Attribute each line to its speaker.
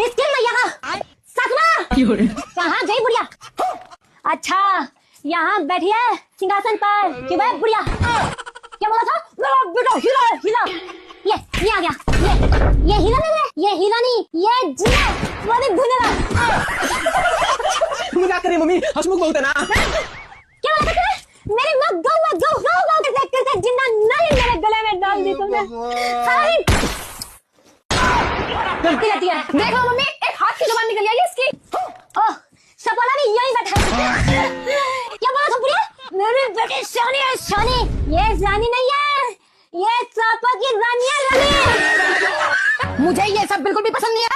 Speaker 1: इसके मैया का ससुरा कहाँ गई बुढ़िया? अच्छा यहाँ बैठी है सिंहासन पर। क्यों भाई बुढ़िया? क्या बोला था? मेरा बेटा हिला हिला। ये आ गया। ये हिला नहीं, ये हिला नहीं, ये जिला वाले भुनेगा।
Speaker 2: मजाक करी मम्मी, हंसमुख बहुत है ना।
Speaker 1: क्या बोला था? मेरी माँ गौ करके जिंदा नहीं मेरे गले में डाल दी तुमने। गलती रहती है। देख लो मम्मी, एक हाथ की जुबान निकल आई इसकी। ओह सपना नहीं यही बैठा है। क्या बोला था बुढ़िया? मेरी बेटी शानी है शानी। ये शानी नहीं है, ये चापा की रानी है रानी। मुझे ये सब बिल्कुल भी पसंद नहीं है।